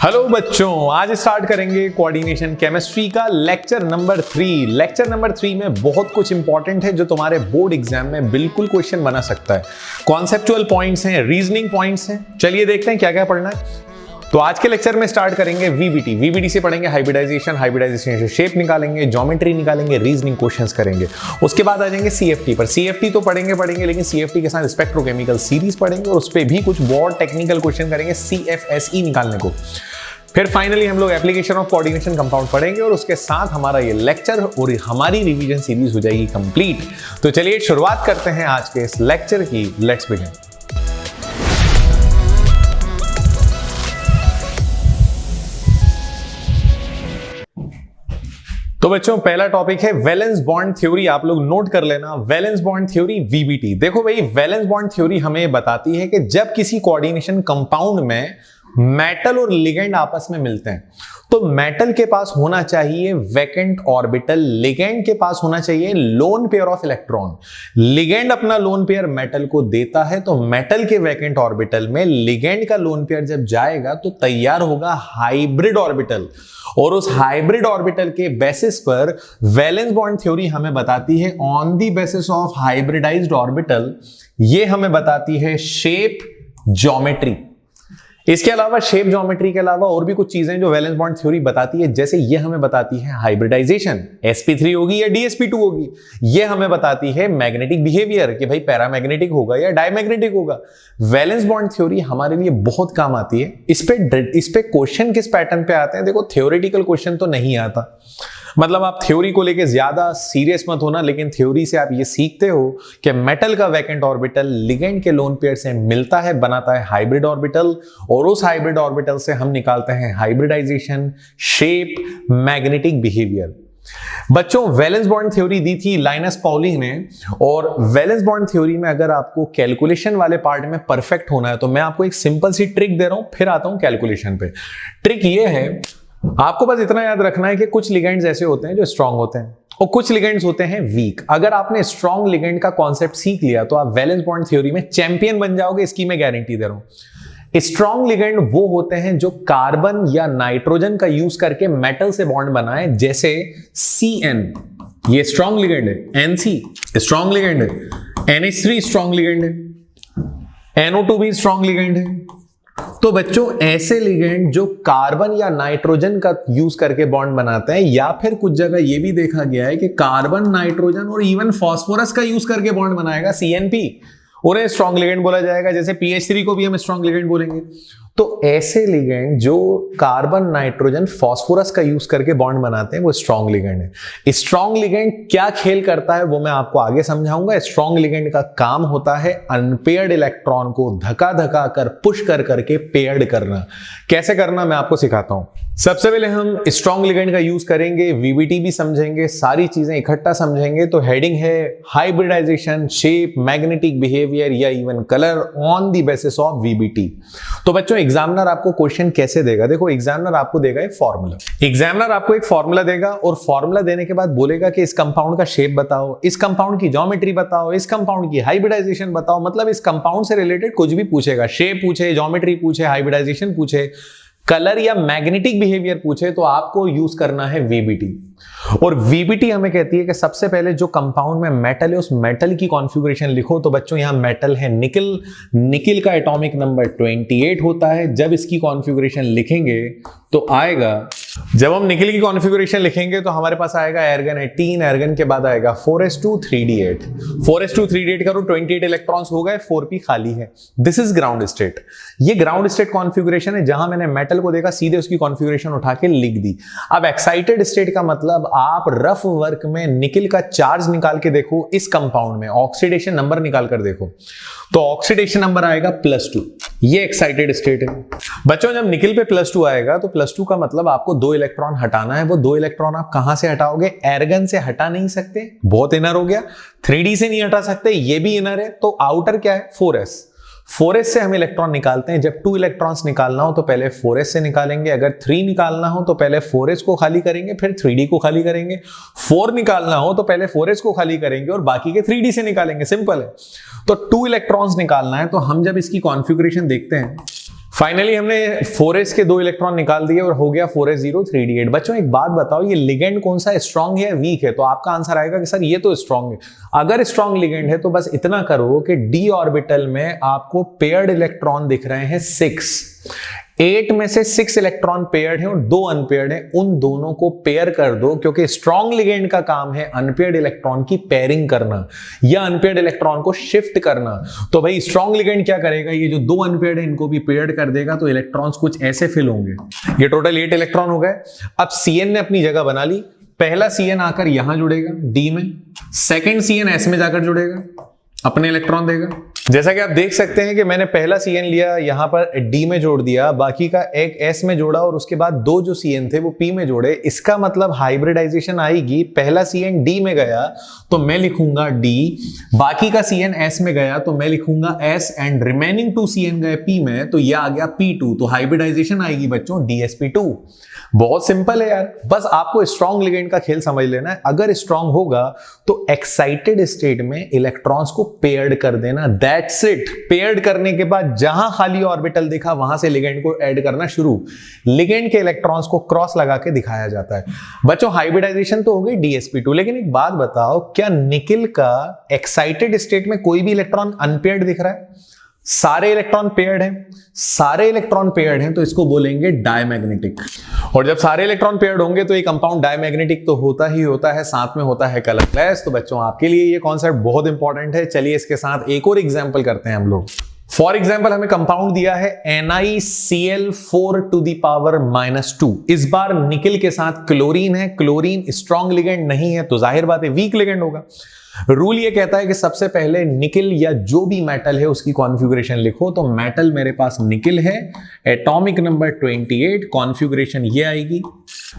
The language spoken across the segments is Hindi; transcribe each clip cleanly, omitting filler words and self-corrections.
हेलो बच्चों, आज स्टार्ट करेंगे कोऑर्डिनेशन केमिस्ट्री का लेक्चर नंबर 3। लेक्चर नंबर 3 में बहुत कुछ इंपॉर्टेंट है जो तुम्हारे बोर्ड एग्जाम में बिल्कुल क्वेश्चन बना सकता है। कॉन्सेप्चुअल पॉइंट्स हैं, रीजनिंग पॉइंट्स हैं। चलिए देखते हैं क्या क्या पढ़ना है। तो आज के लेक्चर में स्टार्ट करेंगे वीबीटी। वीबीटी से पढ़ेंगे हाइब्रिडाइजेशन, हाइब्रिडाइजेशन से शेप निकालेंगे, ज्योमेट्री निकालेंगे, रीजनिंग क्वेश्चंस करेंगे। उसके बाद आ जाएंगे सीएफटी पर। सीएफटी तो पढ़ेंगे लेकिन सीएफटी के साथ स्पेक्ट्रोकेमिकल सीरीज पढ़ेंगे और उस पर भी कुछ बहुत टेक्निकल क्वेश्चन करेंगे सीएफएसई निकालने को। फिर फाइनली हम लोग एप्लीकेशन ऑफ कोऑर्डिनेशन कंपाउंड पढ़ेंगे और उसके साथ हमारा ये लेक्चर और हमारी रिवीजन सीरीज हो जाएगी कंप्लीट। तो चलिए शुरुआत करते हैं आज के इस लेक्चर की। Let's begin. तो बच्चों पहला टॉपिक है वैलेंस बॉन्ड थ्योरी। आप लोग नोट कर लेना, वैलेंस बॉन्ड थ्योरी वीबीटी। देखो भाई, वैलेंस बॉन्ड थ्योरी हमें बताती है कि जब किसी कोऑर्डिनेशन कंपाउंड में मेटल और लिगेंड आपस में मिलते हैं तो मेटल के पास होना चाहिए वैकेंट ऑर्बिटल, लिगेंड के पास होना चाहिए lone pair of electron. Ligand अपना लोन पेयर मेटल को देता है तो मेटल के वैकेंट ऑर्बिटल में लिगेंड का लोन पेयर जब जाएगा तो तैयार होगा हाइब्रिड ऑर्बिटल। और उस हाइब्रिड ऑर्बिटल के बेसिस पर वैलेंस बॉन्ड थ्योरी हमें बताती है on the basis of hybridised orbital, ये हमें बताती है शेप ज्योमेट्री। इसके अलावा शेप ज्योमेट्री के अलावा और भी कुछ चीजें जो वैलेंस बॉन्ड थ्योरी बताती है, जैसे ये हमें बताती है हाइब्रिडाइजेशन, sp3 होगी या dsp2 होगी। ये हमें बताती है मैग्नेटिक बिहेवियर कि भाई पैरामैग्नेटिक होगा या डायमैग्नेटिक होगा। वैलेंस बॉन्ड थ्योरी हमारे लिए बहुत काम आती है। इस पे क्वेश्चन किस पैटर्न पे आते हैं? देखो, थ्योरेटिकल क्वेश्चन तो नहीं आता, मतलब आप थ्योरी को लेके ज्यादा सीरियस मत होना, लेकिन थ्योरी से आप ये सीखते हो कि मेटल का वैकेंट ऑर्बिटल लिगेंड के लोन पेयर से मिलता है, बनाता है हाइब्रिड ऑर्बिटल, और उस हाइब्रिड ऑर्बिटल से हम निकालते हैं हाइब्रिडाइजेशन, शेप, मैग्नेटिक बिहेवियर। बच्चों वैलेंस बॉन्ड थ्योरी दी थी लाइनस पाउली ने, और वैलेंस बॉन्ड थ्योरी में अगर आपको कैलकुलेशन वाले पार्ट में परफेक्ट होना है तो मैं आपको एक सिंपल सी ट्रिक दे रहा हूं, फिर आता हूं कैलकुलेशन पे। ट्रिक ये है, आपको बस इतना याद रखना है कि कुछ लिगेंड्स ऐसे होते हैं जो स्ट्रांग होते हैं और कुछ लिगेंड्स होते हैं वीक। अगर आपने स्ट्रांग लिगेंड का कॉन्सेप्ट सीख लिया तो आप वैलेंस बॉन्ड थ्योरी में चैंपियन बन जाओगे, इसकी मैं गारंटी दे रहा हूं। स्ट्रांग लिगेंड वो होते हैं जो कार्बन या नाइट्रोजन का यूज करके मेटल से बॉन्ड बनाए, जैसे CN, ये स्ट्रांग लिगेंड है। NC स्ट्रांग लिगेंड है। NH3 स्ट्रांग लिगेंड है। NO2 भी स्ट्रांग लिगेंड है। तो बच्चों ऐसे लिगेंड जो कार्बन या नाइट्रोजन का यूज करके बॉन्ड बनाते हैं, या फिर कुछ जगह ये भी देखा गया है कि कार्बन, नाइट्रोजन और इवन फास्फोरस का यूज करके बॉन्ड बनाएगा, CNP, उन्हें स्ट्रांग लिगेंड बोला जाएगा। जैसे PH3 को भी हम स्ट्रांग लिगेंड बोलेंगे। तो ऐसे लिगेंड जो कार्बन, नाइट्रोजन, फास्फोरस का यूज करके बॉन्ड बनाते हैं वो स्ट्रांग लिगेंड है। स्ट्रांग लिगेंड क्या खेल करता है वो मैं आपको आगे समझाऊंगा। स्ट्रांग लिगेंड का काम होता है अनपेयर्ड इलेक्ट्रॉन को धक्का धक्का कर, पुश कर करके पेयर्ड करना। कैसे करना मैं आपको सिखाता हूं। सबसे पहले हम स्ट्रांग लिगेंड का यूज करेंगे, वीबीटी भी समझेंगे, सारी चीजें इकट्ठा समझेंगे। तो हेडिंग है हाइब्रिडाइजेशन, शेप, मैग्नेटिक बिहेवियर या even colour on the basis of VBT. तो बच्चों एग्जामिनर आपको क्वेश्चन कैसे देगा? देखो, एग्जामिनर आपको देगा एक फॉर्मूला। एग्जामिनर आपको एक फॉर्मूला देगा और फॉर्मूला देने के बाद बोलेगा कि इस कंपाउंड का शेप बताओ, इस कंपाउंड की ज्योमेट्री बताओ, इस कंपाउंड की हाइब्रिडाइजेशन बताओ। मतलब इस कंपाउंड से रिलेटेड कुछ भी पूछेगा, शेप पूछे, ज्योमेट्री पूछे, हाइब्रिडाइजेशन पूछे, कलर या मैग्नेटिक बिहेवियर पूछे, तो आपको यूज करना है वीबीटी। और वीबीटी हमें कहती है कि सबसे पहले जो कंपाउंड में मेटल है उस मेटल की कॉन्फ़िगरेशन लिखो। तो बच्चों यहां मेटल है निकिल, निकिल का एटॉमिक नंबर 28 होता है। जब इसकी कॉन्फ़िगरेशन लिखेंगे तो आएगा, जब हम निकिल की कॉन्फ़िगरेशन लिखेंगे तो हमारे पास आएगा एर्गन 18, एर्गन के बाद आएगा 4s2 3d8, 4s2 3d8 करो, 28 इलेक्ट्रॉन्स हो गए, 4p खाली है। This is ground state. ये ग्राउंड स्टेट कॉन्फ़िगरेशन है। जहां मैंने मेटल को देखा सीधे उसकी कॉन्फ़िगरेशन उठा के लिख दी। अब एक्साइटेड स्टेट का मतलब आप रफ वर्क में निकिल का चार्ज निकाल के देखो, इस कंपाउंड में ऑक्सीडेशन नंबर निकाल कर देखो तो ऑक्सीडेशन नंबर आएगा +2। ये एक्साइटेड स्टेट है। बच्चों जब निकिल पे +2 आएगा तो +2 का मतलब आपको 2 इलेक्ट्रॉन हटाना है। वो 2 इलेक्ट्रॉन आप कहां से हटाओगे? एर्गन से हटा नहीं सकते, बहुत इनर हो गया। 3d से नहीं हटा सकते, ये भी इनर है। तो आउटर क्या है? 4s। 4s से हम इलेक्ट्रॉन निकालते हैं। जब 2 इलेक्ट्रॉन्स निकालना हो तो पहले 4s से निकालेंगे, अगर 3 निकालना हो तो पहले 4s को खाली करेंगे, फिर 3d को खाली करेंगे। 4 निकालना हो तो पहले 4s को खाली करेंगे और बाकी के 3d से निकालेंगे। सिंपल है। तो 2 इलेक्ट्रॉन्स निकालना है तो हम जब इसकी कॉन्फ़िगरेशन देखते हैं फाइनली हमने 4s के 2 इलेक्ट्रॉन निकाल दिए और हो गया 4s0 3d8। बच्चों एक बात बताओ, ये लिगेंड कौन सा स्ट्रांग है या वीक है? तो आपका आंसर आएगा कि सर ये तो स्ट्रांग है। अगर स्ट्रांग लिगेंड है तो बस इतना करो कि d ऑर्बिटल में आपको पेयर्ड इलेक्ट्रॉन दिख रहे हैं 6, 8 में से 6 इलेक्ट्रॉन पेयर्ड हैं और 2 अनपेयर्ड हैं, उन दोनों को पेयर कर दो, क्योंकि स्ट्रांग लिगेंड का काम है अनपेयर्ड इलेक्ट्रॉन की पेयरिंग करना या अनपेयर्ड इलेक्ट्रॉन को शिफ्ट करना। तो भाई स्ट्रांग लिगेंड क्या करेगा, ये जो 2 अनपेयर्ड है इनको भी पेयर्ड कर देगा, तो इलेक्ट्रॉन्स कुछ ऐसे फिल होंगे। ये टोटल 8 इलेक्ट्रॉन हो गए। अब Cn ने अपनी जगह बना ली, पहला Cn आकर यहां जुड़ेगा D में, सेकेंड Cn S में जाकर जुड़ेगा, अपने इलेक्ट्रॉन देगा। जैसा कि आप देख सकते हैं कि मैंने पहला Cn लिया, यहां पर D में जोड़ दिया, बाकी का एक S में जोड़ा और उसके बाद 2 जो Cn थे वो P में जोड़े। इसका मतलब हाइब्रिडाइजेशन आएगी, पहला Cn D में गया तो मैं लिखूंगा D, बाकी का Cn S में गया तो मैं लिखूंगा S, एंड रिमेनिंग 2 Cn गए P में तो यह आ गया P2। तो हाइब्रिडाइजेशन आएगी बच्चों DsP2। बहुत सिंपल है यार, बस आपको स्ट्रॉन्ग लिगेंड का खेल समझ लेना है। अगर स्ट्रॉन्ग होगा तो एक्साइटेड स्टेट में इलेक्ट्रॉन्स को पेयर्ड कर देना, दैट्स इट। पेयर्ड करने के बाद जहां खाली ऑर्बिटल दिखा वहां से लिगेंड को ऐड करना शुरू। लिगेंड के इलेक्ट्रॉन्स को क्रॉस लगा के दिखाया जाता है। बच्चों हाइब्रिडाइजेशन तो हो गई DsP2, लेकिन एक बात बताओ, क्या निकिल का एक्साइटेड स्टेट में कोई भी इलेक्ट्रॉन अनपेयर्ड दिख रहा है? सारे इलेक्ट्रॉन पेयर्ड हैं, सारे इलेक्ट्रॉन पेयर्ड हैं, तो इसको बोलेंगे डायमैग्नेटिक। और जब सारे इलेक्ट्रॉन पेयर्ड होंगे तो ये कंपाउंड डायमैग्नेटिक तो होता ही होता है, साथ में होता है कलरलेस। तो बच्चों आपके लिए ये कॉन्सेप्ट बहुत इंपॉर्टेंट है। चलिए इसके साथ एक और एग्जांपल करते हैं हम लोग। फॉर एग्जाम्पल हमें कंपाउंड दिया है NiCl4⁻²। इस बार निकिल के साथ क्लोरीन है। क्लोरीन स्ट्रॉन्ग लिगेंड नहीं है तो जाहिर बात है वीक लिगेंड होगा। रूल ये कहता है कि सबसे पहले निकिल या जो भी मेटल है उसकी कॉन्फ़िगरेशन लिखो। तो मेटल मेरे पास निकिल है, एटॉमिक नंबर 28, कॉन्फ़िगरेशन ये आएगी।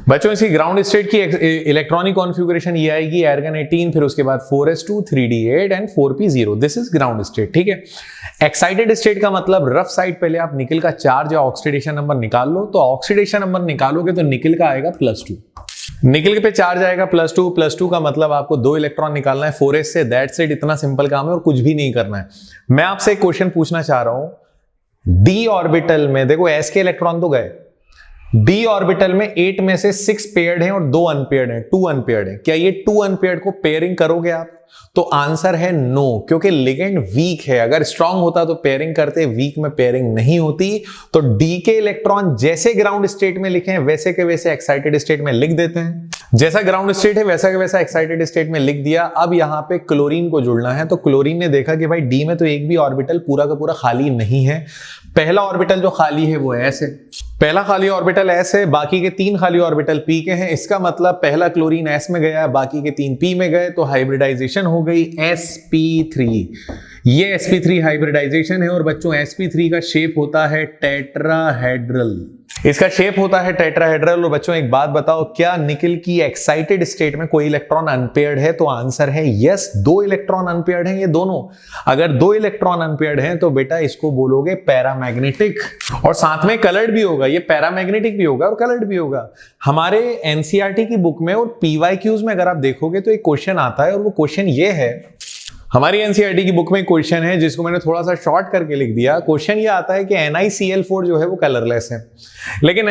बच्चों इसकी ग्राउंड स्टेट की इलेक्ट्रॉनिक कॉन्फ़िगरेशन ये आएगी, एर्गन 18, फिर उसके बाद 4s2 3d8 and 4p0। This is ground state, ठीक है। एक्साइटेड स्टेट का मतलब रफ साइड पहले आप निकिल का चार्ज या ऑक्सीडेशन नंबर निकाल लो। तो ऑक्सीडेशन नंबर निकालोगे तो निकिल का आएगा +2, निकिल पे चार्ज आएगा +2। +2 का मतलब आपको 2 इलेक्ट्रॉन निकालना है 4s से, दैट्स इट। इतना सिंपल काम है और कुछ भी नहीं करना है। मैं आपसे एक क्वेश्चन पूछना चाह रहा हूं, d ऑर्बिटल में देखो s के इलेक्ट्रॉन तो गए, d ऑर्बिटल में 8 में से 6 पेयर्ड हैं और 2 अनपेयर्ड हैं, 2 अनपेयर्ड हैं। क्या ये 2 अनपेयर्ड को पेयरिंग करोगे आप? तो आंसर है नो, क्योंकि लिगेंड वीक है। अगर स्ट्रांग होता तो पेयरिंग करते, वीक में पेयरिंग नहीं होती। तो D के इलेक्ट्रॉन जैसे ग्राउंड स्टेट में लिखे हैं वैसे के वैसे एक्साइटेड स्टेट में लिख देते हैं। जैसा ग्राउंड स्टेट है वैसा के वैसा एक्साइटेड स्टेट में लिख दिया। अब यहां पे क्लोरीन को जुड़ना है, तो क्लोरीन ने देखा कि भाई D में तो एक भी ऑर्बिटल पूरा का पूरा खाली नहीं है। पहला ऑर्बिटल जो खाली है वो S है, पहला खाली ऑर्बिटल S है, बाकी के 3 खाली ऑर्बिटल P के हैं। इसका मतलब पहला क्लोरीन S में गया, बाकी के 3 P में गए, तो हाइब्रिडाइजेशन हो गई sp3। ये sp3 हाइब्रिडाइजेशन है। और बच्चों sp3 का शेप होता है टेट्राहेड्रल, इसका शेप होता है टेट्राहेड्रल। और बच्चों एक बात बताओ, क्या निकिल की एक्साइटेड स्टेट में कोई इलेक्ट्रॉन अनपेयर्ड है? तो आंसर है यस, 2 इलेक्ट्रॉन अनपेयर्ड हैं ये दोनों। अगर 2 इलेक्ट्रॉन अनपेयर्ड हैं तो बेटा इसको बोलोगे पैरामैग्नेटिक, और साथ में कलर्ड भी होगा। ये पैरामैग्नेटिक भी होगा और कलर्ड भी होगा। हमारे एनसीईआरटी की बुक में और पीवाईक्यूज में अगर आप देखोगे तो एक क्वेश्चन आता है, और वो क्वेश्चन ये है, हमारी एनसीईआरटी की बुक में क्वेश्चन है जिसको मैंने थोड़ा सा शॉर्ट करके लिख दिया। क्वेश्चन ये आता है कि NiCl4 जो है वो कलरलेस है, लेकिन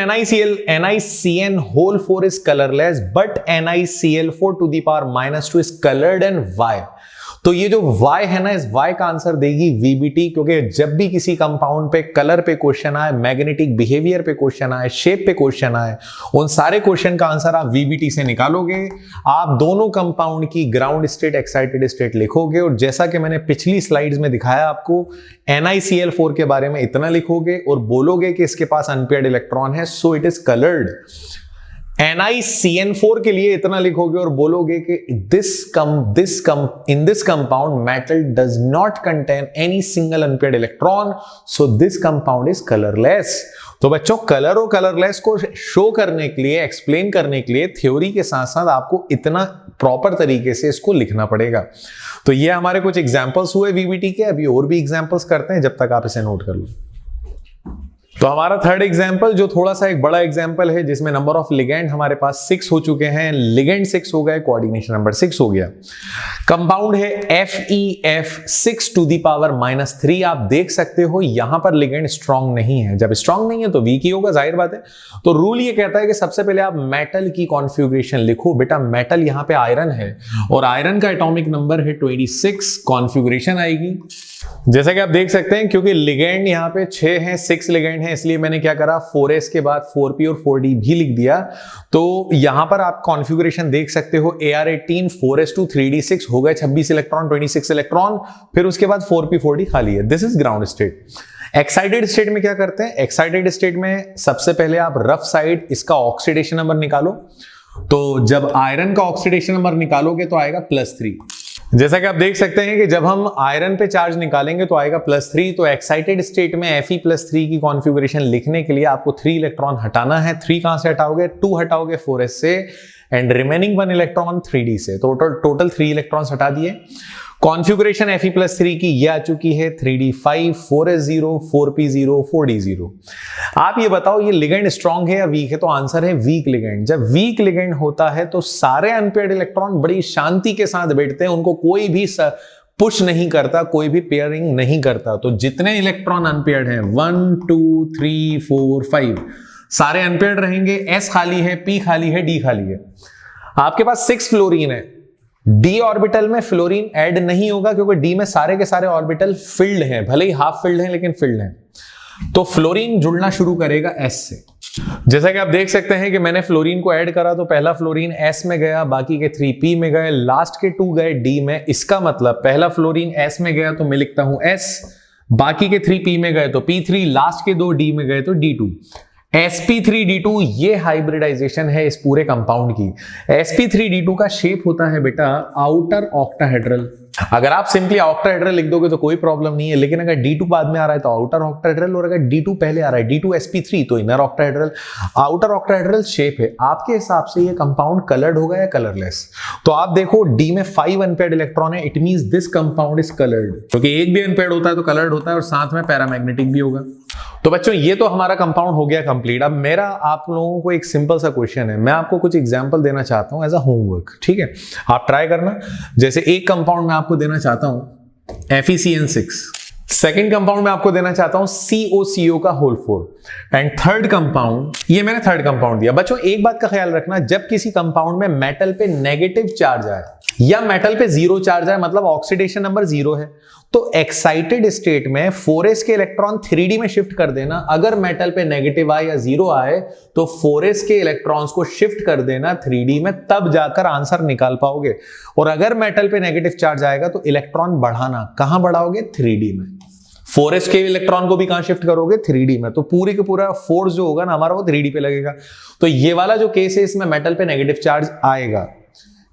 NiCN4 is colourless, but NiCl4⁻² is coloured and why. तो ये जो y है ना, इस y का आंसर देगी VBT, क्योंकि जब भी किसी कंपाउंड पे कलर पे क्वेश्चन आए, मैग्नेटिक बिहेवियर पे क्वेश्चन आए, शेप पे क्वेश्चन आए, उन सारे क्वेश्चन का आंसर आप VBT से निकालोगे। आप दोनों कंपाउंड की ग्राउंड स्टेट, एक्साइटेड स्टेट लिखोगे, और जैसा कि मैंने पिछली स्लाइड्स में दिखाया आपको, NiCl4 के बारे में इतना लिखोगे और बोलोगे कि इसके पास अनपेयर्ड इलेक्ट्रॉन है, so it is coloured. NiCN4 के लिए इतना लिखोगे और बोलोगे कि in this compound metal does not contain any single unpaired electron, so this compound is colorless। तो बच्चों कलर और कलरलेस को शो करने के लिए, एक्सप्लेन करने के लिए थ्योरी के साथ साथ आपको इतना प्रॉपर तरीके से इसको लिखना पड़ेगा। तो ये हमारे कुछ एग्जांपल्स हुए VBT के। अभी और भी एग्जांपल्स करते हैं जब तक आप इसे नोट कर लो। तो हमारा थर्ड एग्जाम्पल जो थोड़ा सा एक बड़ा एग्जाम्पल है, जिसमें नंबर ऑफ लिगेंड हमारे पास 6 हो चुके हैं, लिगेंड 6 हो गए, कोऑर्डिनेशन नंबर 6 हो गया। कंपाउंड है FeF 6 to the power -3। आप देख सकते हो यहां पर लिगेंड स्ट्रांग नहीं है, जब स्ट्रांग नहीं है तो वीक ही होगा, जाहिर बात है। तो रूल ये कहता है कि सबसे पहले आप मेटल की कॉन्फ़िगरेशन लिखो। बेटा मेटल यहां पे आयरन है और आयरन का एटॉमिक नंबर है 26, कॉन्फ़िगरेशन आएगी जैसा कि आप देख सकते हैं, क्योंकि लिगेंड यहाँ पे 6 हैं, 6 लिगेंड हैं, इसलिए मैंने क्या करा 4s के बाद 4p और 4d भी लिख दिया। तो यहां पर आप कॉन्फ़िगरेशन देख सकते हो, Ar18 4s2 3d6 हो गए 26 इलेक्ट्रॉन 26 इलेक्ट्रॉन, फिर उसके बाद 4p 4d खाली है। This is ground state. Excited state में क्या करते हैं, एक्साइटेड स्टेट में सबसे पहले आप रफ साइड इसका ऑक्सीडेशन नंबर निकालो। तो जब आयरन का ऑक्सीडेशन नंबर निकालोगे तो आएगा +3। जैसा कि आप देख सकते हैं कि जब हम आयरन पे चार्ज निकालेंगे तो आएगा +3। तो एक्साइटेड स्टेट में Fe+3 की कॉन्फ़िगरेशन लिखने के लिए आपको 3 इलेक्ट्रॉन हटाना है। 3 कहां से हटाओगे, 2 हटाओगे 4s से एंड रिमेनिंग 1 इलेक्ट्रॉन 3d से। तो टोटल 3 इलेक्ट्रॉन्स हटा दिए। कॉन्फ़िगरेशन Fe+3 की ये आ चुकी है 3d5 4s0 4p0 4d0। आप ये बताओ ये लिगेंड स्ट्रांग है या वीक है, तो आंसर है वीक लिगेंड। जब वीक लिगेंड होता है तो सारे अनपेयर्ड इलेक्ट्रॉन बड़ी शांति के साथ बैठते हैं, उनको कोई भी पुश नहीं करता, कोई भी पेयरिंग नहीं करता। तो जितने इलेक्ट्रॉन अनपेयर्ड हैं 1 2 3 4 5 सारे अनपेयर्ड रहेंगे। S खाली है, P खाली है, D खाली है। आपके पास 6 फ्लोरीन है, D ऑर्बिटल में फ्लोरीन ऐड नहीं होगा क्योंकि D में सारे के सारे ऑर्बिटल फिल्ड हैं, भले ही हाफ फिल्ड हैं लेकिन फिल्ड हैं। तो फ्लोरीन जुड़ना शुरू करेगा S से। जैसा कि आप देख सकते हैं कि मैंने फ्लोरीन को ऐड करा तो पहला फ्लोरीन S में गया, बाकी के 3p में गए, लास्ट के 2 गए D में। इसका मतलब पहला फ्लोरीन S में गया तो मैं लिखता हूं S, बाकी के 3p में गए तो P3, लास्ट के 2 D में गए तो D2। sp3d2 ये हाइब्रिडाइजेशन है इस पूरे कंपाउंड की। sp3d2 का शेप होता है बेटा आउटर ऑक्टाहेड्रल। अगर आप सिंपली ऑक्टाहेड्रल लिख दोगे तो कोई प्रॉब्लम नहीं है, लेकिन अगर D2 बाद में आ रहा है तो आउटर ऑक्टाहेड्रल, और अगर D2 पहले आ रहा है D2sp3 तो inner octahedral. Outer octahedral shape है। आपके हिसाब से ये कंपाउंड कलर्ड होगा या कलरलेस? तो आप देखो D में 5 अनपेयर्ड इलेक्ट्रॉन है, it means this compound is coloured, क्योंकि एक भी अनपेयर्ड होता है तो कलर्ड होता है और साथ में पैरामैग्नेटिक भी होगा। तो बच्चों ये तो हमारा कंपाउंड हो गया कंप्लीट। अब मेरा आप लोगों को एक सिंपल सा क्वेश्चन है, मैं आपको कुछ एग्जांपल देना चाहता हूं एज अ होमवर्क, ठीक है? आप ट्राई करना। जैसे एक कंपाउंड मैं आपको देना चाहता हूं FeCN6, सेकेंड कंपाउंड मैं आपको देना चाहता हूं COCO का होल 4, एंड थर्ड कंपाउंड, ये मैंने थर्ड कंपाउंड दिया। बच्चों एक बात का ख्याल रखना, जब किसी कंपाउंड में मेटल पे नेगेटिव चार्ज आए या मेटल पे 0 चार्ज आए, मतलब ऑक्सीडेशन नंबर 0 है, तो एक्साइटेड स्टेट में 4s के इलेक्ट्रॉन 3d में शिफ्ट कर देना। अगर मेटल पे नेगेटिव आए या 0 आए तो 4s के इलेक्ट्रॉन्स को शिफ्ट कर देना 3d में, तब जाकर आंसर निकाल पाओगे। और अगर मेटल पे नेगेटिव चार्ज आएगा तो इलेक्ट्रॉन बढ़ाना, कहां बढ़ाओगे? 3d में। 4s के इलेक्ट्रॉन को भी कहां शिफ्ट करोगे? 3d में। तो पूरी का पूरा फोर्स जो होगा ना हमारा वो 3d पे लगेगा। तो ये वाला जो केस है इसमें मेटल पे नेगेटिव चार्ज आएगा,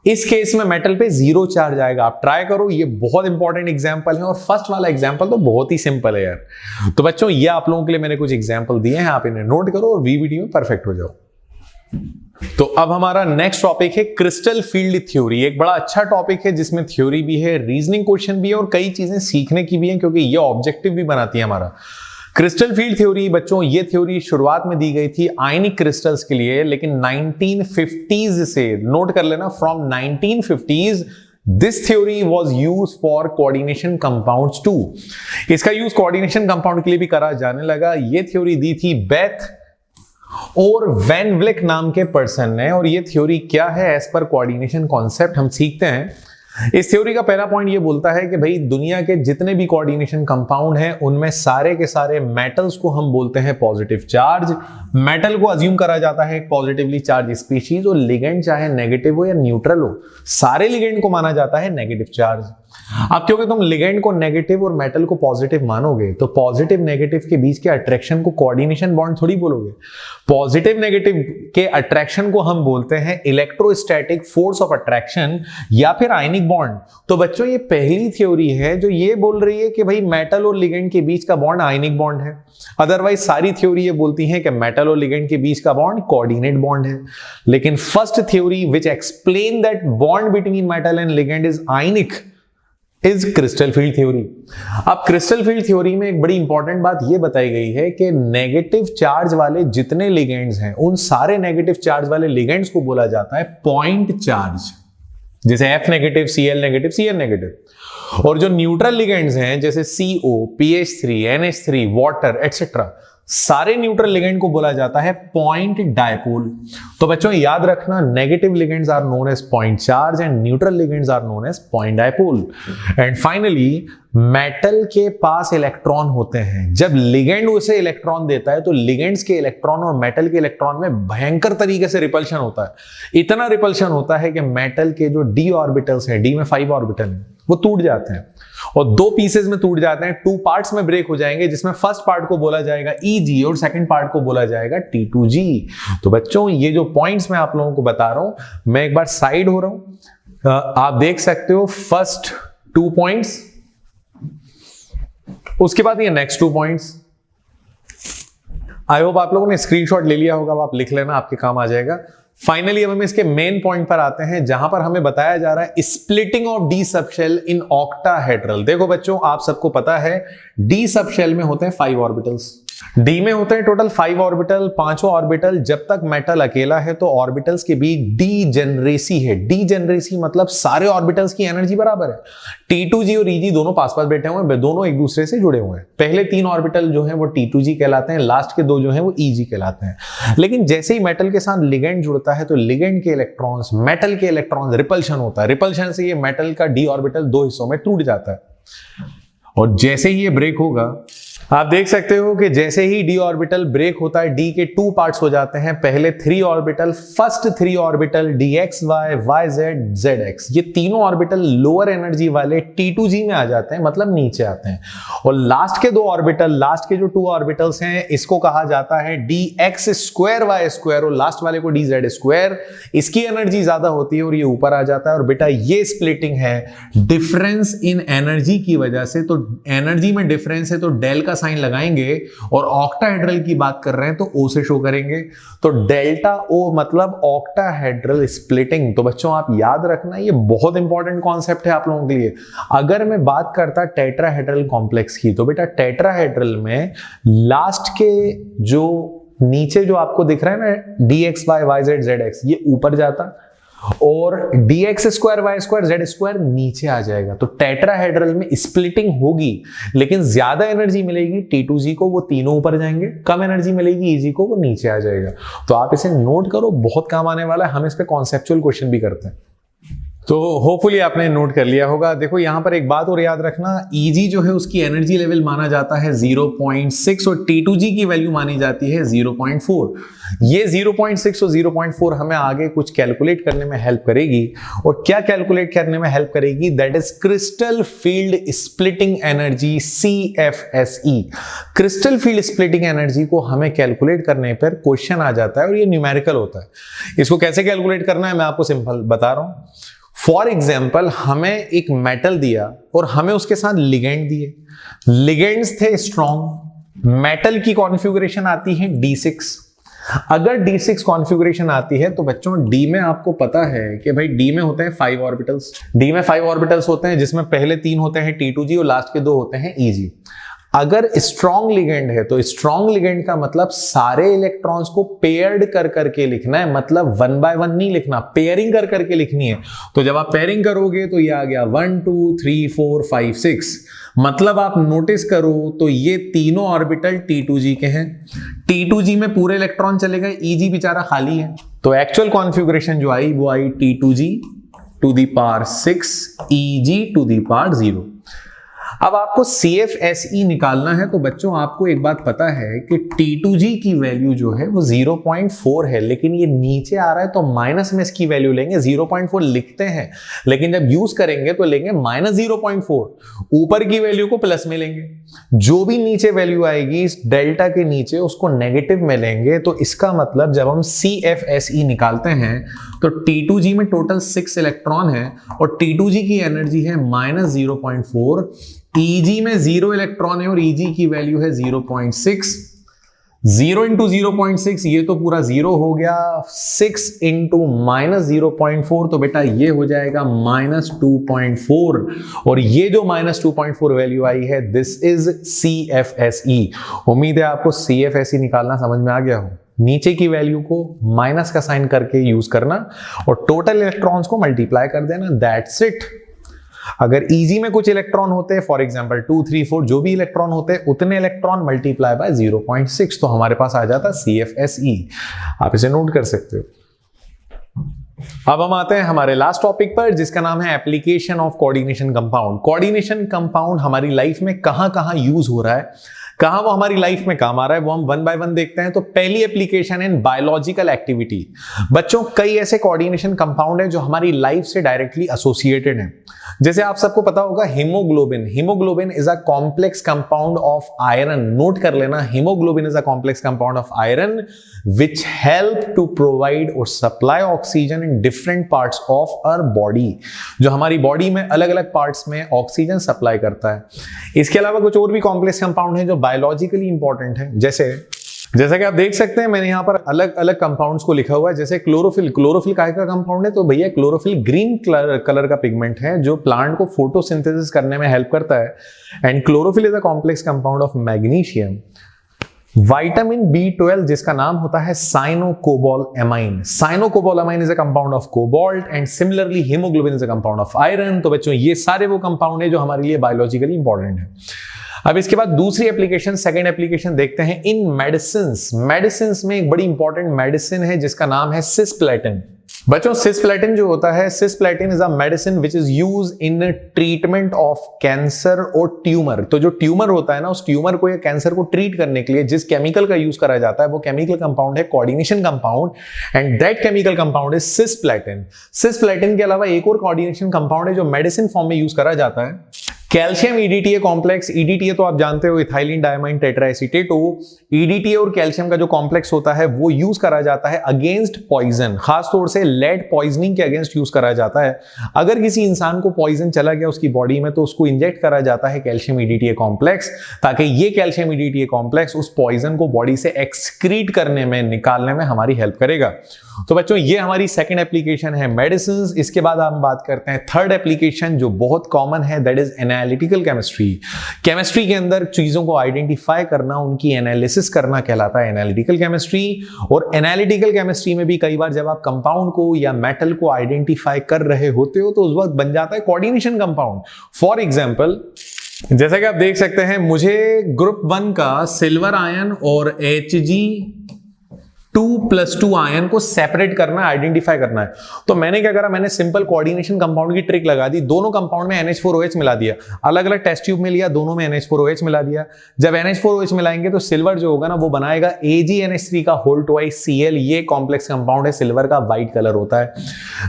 इस केस में मेटल पे 0 चार्ज आएगा। आप ट्राई करो, ये बहुत इंपॉर्टेंट एग्जांपल है। और फर्स्ट वाला एग्जांपल तो बहुत ही सिंपल है यार। तो बच्चों ये आप लोगों के लिए मैंने कुछ एग्जांपल दिए हैं, आप इन्हें नोट करो और वीवीडी में परफेक्ट हो जाओ। तो अब हमारा नेक्स्ट टॉपिक है क्रिस्टल फील्ड थ्योरी। एक बड़ा अच्छा टॉपिक है जिसमें थ्योरी भी है, रीजनिंग क्वेश्चन भी है और कई चीजें सीखने की भी है, क्योंकि ये ऑब्जेक्टिव भी बनाती है हमारा। क्रिस्टल फील्ड थ्योरी बच्चों, ये थ्योरी शुरुआत में दी गई थी आयनिक क्रिस्टल्स के लिए, लेकिन 1950s से, नोट कर लेना, from 1950s this theory was used for coordination compounds too. इसका यूज कोऑर्डिनेशन कंपाउंड के लिए भी करा जाने लगा। ये थ्योरी दी थी बेथ और वैन व्लिक नाम के पर्सन ने। और ये थ्योरी क्या है एज पर कोऑर्डिनेशन कॉन्सेप्ट हम सीखते हैं। इस थ्योरी का पहला पॉइंट ये बोलता है कि भाई दुनिया के जितने भी कोऑर्डिनेशन कंपाउंड हैं उनमें सारे के सारे मेटल्स को हम बोलते हैं पॉजिटिव चार्ज। मेटल को अज्यूम करा जाता है पॉजिटिवली चार्ज स्पीशीज, और लिगेंड चाहे नेगेटिव हो या न्यूट्रल हो, सारे लिगेंड को माना जाता है नेगेटिव चार्ज। अब क्योंकि तुम लिगेंड को नेगेटिव और मेटल को पॉजिटिव मानोगे तो पॉजिटिव नेगेटिव के बीच के अट्रैक्शन को कोऑर्डिनेशन बॉन्ड थोड़ी बोलोगे। पॉजिटिव नेगेटिव के अट्रैक्शन को हम बोलते हैं इलेक्ट्रोस्टैटिक फोर्स ऑफ अट्रैक्शन या फिर आयनिक बॉन्ड। तो बच्चों ये पहली थ्योरी है जो ये बोल रही है कि भाई मेटल और लिगेंड के बीच का बॉन्ड आयनिक बॉन्ड है। अदरवाइज सारी थ्योरी ये बोलती है कि मेटल और लिगेंड के बीच का बॉन्ड कोऑर्डिनेट बॉन्ड है। लेकिन first theory which explain that bond between metal and ligand is ionic is crystal field theory. अब क्रिस्टल फील्ड थ्योरी में एक बड़ी इंपॉर्टेंट बात यह बताई गई है कि नेगेटिव चार्ज वाले जितने लिगेंड्स हैं उन सारे नेगेटिव चार्ज वाले लिगेंड्स को बोला जाता है पॉइंट चार्ज, जैसे F negative, Cl negative, Cn negative. और जो न्यूट्रल लिगेंड्स हैं जैसे CO, PH3, NH3, water etcetera, सारे न्यूट्रल लिगेंड को बोला जाता है पॉइंट डायपोल। तो बच्चों याद रखना, negative ligands are known as point charge and neutral ligands are known as point dipole. And finally metal के पास इलेक्ट्रॉन होते हैं। जब लिगेंड उसे इलेक्ट्रॉन देता है तो लिगेंड्स के इलेक्ट्रॉन और मेटल के इलेक्ट्रॉन में भयंकर तरीके से रिपल्शन होता है। इतना रिपल्शन होता है कि मेटल के जो d ऑर्बिटल्स हैं, d में 5 ऑर्बिटल हैं, वो टूट जाते हैं और 2 पीसेस में टूट जाते हैं, 2 पार्ट्स में ब्रेक हो जाएंगे, जिसमें फर्स्ट पार्ट को बोला जाएगा Eg और सेकंड पार्ट को बोला जाएगा T2G। तो बच्चों ये जो पॉइंट्स मैं आप लोगों को बता रहा हूं, मैं एक बार साइड हो रहा हूं, आप देख सकते हो फर्स्ट 2 पॉइंट्स, उसके बाद ये नेक्स्ट 2 पॉइंट्स। आई होप आप लोगों ने स्क्रीनशॉट ले लिया होगा, अब आप लिख लेना, आपके काम आ जाएगा। फाइनली अब हम इसके मेन पॉइंट पर आते हैं, जहां पर हमें बताया जा रहा है splitting of D subshell in octahedral. देखो बच्चों, आप सबको पता है डी सबशेल में होते हैं 5 ऑर्बिटल्स, डी में होते हैं टोटल 5 ऑर्बिटल, 5 ऑर्बिटल। जब तक मेटल अकेला है तो ऑर्बिटल्स के बीच डीजेनरेसी है। डीजेनरेसी मतलब सारे ऑर्बिटल्स की एनर्जी बराबर है। T2G और Eg दोनों पास पास बैठे हुए हैं, दोनों एक दूसरे से जुड़े हुए हैं। पहले 3 ऑर्बिटल जो हैं वो T2G कहलाते हैं, लास्ट के 2 जो हैं वो Eg कहलाते हैं। लेकिन जैसे ही मेटल के साथ लिगेंड जुड़ता है तो लिगेंड के इलेक्ट्रॉन्स, मेटल के इलेक्ट्रॉन्स, रिपल्शन होता है। रिपल्शन से ये मेटल का डी ऑर्बिटल 2 हिस्सों में टूट जाता है और जैसे ही ये ब्रेक होगा, आप देख सकते हो कि जैसे ही डी ऑर्बिटल ब्रेक होता है, डी के 2 पार्ट्स हो जाते हैं। पहले 3 orbital, first 3 orbital DXY, YZ, ZX, ये तीनों ऑर्बिटल लोअर एनर्जी वाले T2G में आ जाते हैं, मतलब नीचे आते हैं। और लास्ट के 2 ऑर्बिटल, लास्ट के जो 2 ऑर्बिटल्स हैं, इसको कहा जाता है DX2Y2 और लास्ट वाले को DZ2। इसकी एनर्जी ज्यादा होती है और ये ऊपर आ जाता है। और बेटा ये स्प्लिटिंग है डिफरेंस इन एनर्जी की वजह से। तो एनर्जी में डिफरेंस है तो डेल का साइन लगाएंगे और ऑक्टाहेड्रल की बात कर रहे हैं तो O से शो करेंगे। तो डेल्टा O मतलब ऑक्टाहेड्रल स्प्लिटिंग। तो बच्चों आप याद रखना, ये बहुत इंपॉर्टेंट कॉन्सेप्ट है आप लोगों के लिए। अगर मैं बात करता टेट्राहेड्रल कॉम्प्लेक्स की, तो बेटा टेट्राहेड्रल में लास्ट के जो नीचे जो आपको दिख रहा है ना DXY, YZ, ZX, ये ऊपर जाता और DX2Y2 Z2 नीचे आ जाएगा। तो टेट्राहेड्रल में स्प्लिटिंग होगी, लेकिन ज्यादा एनर्जी मिलेगी T2G को, वो तीनों ऊपर जाएंगे। कम एनर्जी मिलेगी Eg को, वो नीचे आ जाएगा। तो आप इसे नोट करो, बहुत काम आने वाला है। हम इस पे कॉन्सेप्चुअल क्वेश्चन भी करते हैं, तो होपफुली आपने नोट कर लिया होगा। देखो यहां पर एक बात और याद रखना, Eg जो है उसकी एनर्जी लेवल माना जाता है 0.6 और T2G की वैल्यू मानी जाती है 0.4। ये 0.6 और 0.4 हमें आगे कुछ कैलकुलेट करने में हेल्प करेगी। और क्या कैलकुलेट करने में हेल्प करेगी? That is crystal field splitting energy, CFSE। Crystal field splitting energy को हमें कैलकुलेट करने पर क्वेश्चन आ जाता है और ये न्यूमेरिकल होता है। इसको कैसे कैलकुलेट करना है मैं आपको सिंपल बता रहा हूं। फॉर एग्जाम्पल, हमें एक मेटल दिया और हमें उसके साथ लिगेंड दिए। लिगेंड्स थे स्ट्रॉन्ग। मेटल की कॉन्फ़िगरेशन आती है D6। अगर D6 कॉन्फ़िगरेशन आती है तो बच्चों D में आपको पता है कि भाई D में होते हैं 5 ऑर्बिटल्स। D में 5 ऑर्बिटल्स होते हैं, जिसमें पहले 3 होते हैं T2G और लास्ट के 2 होते हैं Eg। अगर स्ट्रॉन्ग लिगेंड है तो स्ट्रॉन्ग लिगेंड का मतलब सारे इलेक्ट्रॉन्स को पेयर्ड कर करके लिखना है, मतलब 1 बाय 1 नहीं लिखना, पेयरिंग कर करके लिखनी है। तो जब आप पेयरिंग करोगे तो ये आ गया 1 2 3 4 5 6। मतलब आप नोटिस करो तो ये तीनों ऑर्बिटल T2G के हैं। T2G में पूरे इलेक्ट्रॉन चले गए, Eg बेचारा खाली है। तो एक्चुअल कॉन्फ़िगरेशन जो आई वो आई T2G to the power 6, Eg to the power 0। अब आपको CFSE निकालना है, तो बच्चों आपको एक बात पता है कि T2G की वैल्यू जो है वो 0.4 है, लेकिन ये नीचे आ रहा है तो माइनस में इसकी वैल्यू लेंगे। 0.4 लिखते हैं, लेकिन जब यूज करेंगे तो लेंगे -0.4। ऊपर की वैल्यू को प्लस में लेंगे, जो भी नीचे वैल्यू आएगी इस डेल्टा के नीचे उसको नेगेटिव में लेंगे। तो इसका मतलब जब हम CFSE निकालते हैं तो T2G में टोटल 6 इलेक्ट्रॉन है और T2G की एनर्जी है -0.4। Eg में 0 इलेक्ट्रॉन है और Eg की वैल्यू है 0.6। 0 इंटू 0.6 ये तो पूरा 0 हो गया, 6 इंटू -0.4 तो बेटा ये हो जाएगा -2.4, और ये जो -2.4 वैल्यू आई है दिस इज CFSE। उम्मीद है आपको CFSE निकालना समझ में आ गया हो। नीचे की वैल्यू को माइनस का साइन करके यूज करना और टोटल इलेक्ट्रॉन्स को मल्टीप्लाई कर देना, दैट्स इट। अगर इजी में कुछ इलेक्ट्रॉन होते हैं, फॉर एग्जांपल 2, 3, 4 जो भी इलेक्ट्रॉन होते हैं, उतने इलेक्ट्रॉन मल्टीप्लाई बाय 0.6 तो हमारे पास आ जाता CFSE। आप इसे नोट कर सकते हो। अब हम आते हैं हमारे लास्ट टॉपिक पर, जिसका नाम है application of coordination compound. Coordination compound हमारी लाइफ में कहां कहां यूज हो रहा है, कहां वो हमारी लाइफ में काम आ रहा है, वो हम वन बाय वन देखते हैं। तो पहली एप्लीकेशन इन बायोलॉजिकल एक्टिविटी। बच्चों कई ऐसे कोऑर्डिनेशन कंपाउंड है जो हमारी लाइफ से डायरेक्टली एसोसिएटेड है। जैसे आप सबको पता होगा haemoglobin. Haemoglobin is a complex compound of iron. Note कर लेना, haemoglobin is a complex compound of iron which help to provide or supply oxygen in different parts of our body। जो हमारी बॉडी में अलग अलग पार्ट्स में ऑक्सीजन सप्लाई करता है। इसके अलावा कुछ और भी कॉम्प्लेक्स कंपाउंड है जो बायोलॉजिकली इंपॉर्टेंट है। जैसा कि आप देख सकते हैं, मैंने यहाँ पर अलग अलग कंपाउंड्स को लिखा हुआ है। जैसे क्लोरोफिल। क्लोरोफिल काय का कंपाउंड है? तो भैया क्लोरोफिल ग्रीन कलर का पिगमेंट है जो प्लांट को फोटोसिंथेसिस करने में हेल्प करता है। And chlorophyll is a complex compound of magnesium. Vitamin B12 जिसका नाम होता है साइनोकोबालामाइन। साइनोकोबालामाइन is a compound of cobalt and similarly haemoglobin is a compound of iron. तो बच्चों ये सारे वो कंपाउंड है जो हमारे लिए बायोलॉजिकली इंपॉर्टेंट है। अब इसके बाद दूसरी एप्लीकेशन, सेकंड एप्लीकेशन देखते हैं इन मेडिसिन्स। मेडिसिन्स में एक बड़ी इंपॉर्टेंट मेडिसिन है जिसका नाम है सिस्प्लेटिन। बच्चों सिस्प्लेटिन जो होता है, cisplatin is a medicine which is use in treatment of cancer और ट्यूमर। तो जो ट्यूमर होता है ना, उस ट्यूमर को या कैंसर को ट्रीट करने के लिए जिस केमिकल का यूज करा जाता है वो केमिकल कंपाउंड है coordination compound, and that chemical compound is cisplatin. Cisplatin के अलावा एक और कोऑर्डिनेशन कंपाउंड है जो मेडिसिन फॉर्म में यूज करा जाता है, कैल्शियम EDTA कॉम्प्लेक्स। EDTA तो आप जानते हो इथाइलिन डायमाइन टेट्राएसीटेट। EDTA और कैल्शियम का जो कॉम्प्लेक्स होता है वो यूज करा जाता है अगेंस्ट पॉइजन, खासतौर से लेड पॉइजनिंग के अगेंस्ट यूज करा जाता है। अगर किसी इंसान को पॉइजन चला गया उसकी बॉडी में तो उसको इंजेक्ट करा जाता है कैल्शियम EDTA कॉम्प्लेक्स, ताकि ये कैल्शियम EDTA कॉम्प्लेक्स उस पॉइजन को बॉडी से एक्सक्रीट करने में, निकालने में हमारी हेल्प करेगा। तो बच्चों ये हमारी सेकंड एप्लीकेशन है मेडिसिन। इसके बाद हम बात करते हैं थर्ड एप्लीकेशन जो बहुत कॉमन है, that is analytical chemistry. Chemistry के अंदर चीजों को आइडेंटिफाई करना, उनकी एनालिसिस करना कहलाता है एनालिटिकल केमिस्ट्री। और एनालिटिकल केमिस्ट्री में भी कई बार जब आप कंपाउंड को या मेटल को आइडेंटिफाई कर रहे होते हो तो उस वक्त बन जाता है कोऑर्डिनेशन कंपाउंड। फॉर एग्जाम्पल जैसा कि आप देख सकते हैं, मुझे ग्रुप 1 का सिल्वर आयन और Hg2+2 आयन को सेपरेट करना है, आइडेंटिफाई करना है। तो मैंने क्या करा, मैंने सिंपल कोऑर्डिनेशन कंपाउंड की ट्रिक लगा दी। दोनों कंपाउंड में NH4OH मिला दिया, अलग अलग टेस्ट ट्यूब में लिया, दोनों में NH4OH मिला दिया। जब NH4OH मिलाएंगे तो सिल्वर जो होगा ना वो बनाएगा AgNH3 का होल ट्वाइस Cl। ये कॉम्प्लेक्स कंपाउंड है, सिल्वर का व्हाइट कलर होता है।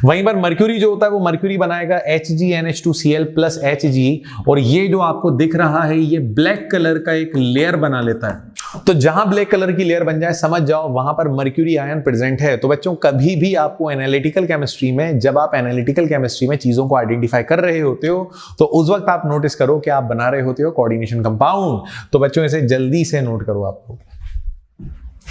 वहीं पर मर्क्यूरी जो होता है वो मर्क्यूरी बनाएगा HgNH2Cl प्लस Hg, और ये जो आपको दिख रहा है ये ब्लैक कलर का एक लेयर बना लेता है। तो जहां ब्लैक कलर की लेयर बन जाए समझ जाओ वहां पर मर्क्यूरी आयन प्रेजेंट है। तो बच्चों कभी भी आपको एनालिटिकल केमिस्ट्री में, जब आप एनालिटिकल केमिस्ट्री में चीजों को आइडेंटिफाई कर रहे होते हो तो उस वक्त आप नोटिस करो कि आप बना रहे होते हो कोऑर्डिनेशन कंपाउंड। तो बच्चों इसे जल्दी से नोट करो आपको।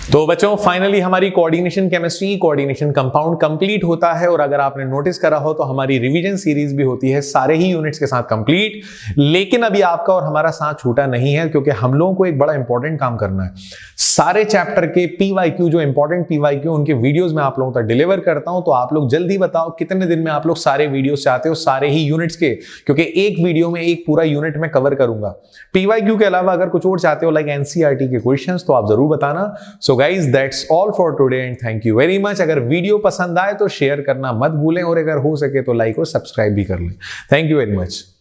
तो बच्चों फाइनली हमारी coordination chemistry, coordination compound complete होता है। और अगर आपने नोटिस करा हो तो हमारी रिवीजन सीरीज भी होती है सारे ही यूनिट्स के साथ कंप्लीट। लेकिन अभी आपका और हमारा साथ छूटा नहीं है, क्योंकि हम लोगों को एक बड़ा इंपॉर्टेंट काम करना है। सारे चैप्टर के PYQ, जो इंपॉर्टेंट PYQ, उनके वीडियोस में आप लोगों तक डिलीवर करता हूं। तो आप लोग जल्दी बताओ कितने दिन में आप लोग सारे वीडियोस चाहते हो, सारे ही यूनिट्स के, क्योंकि एक वीडियो में एक पूरा यूनिट में कवर करूंगा। PYQ के अलावा अगर कुछ और चाहते हो लाइक NCERT के क्वेश्चंस तो आप जरूर बताना। So guys that's all for today and thank you very much. अगर वीडियो पसंद आए तो शेयर करना मत भूलें, और अगर हो सके तो लाइक और सब्सक्राइब भी कर लें। Thank you very much.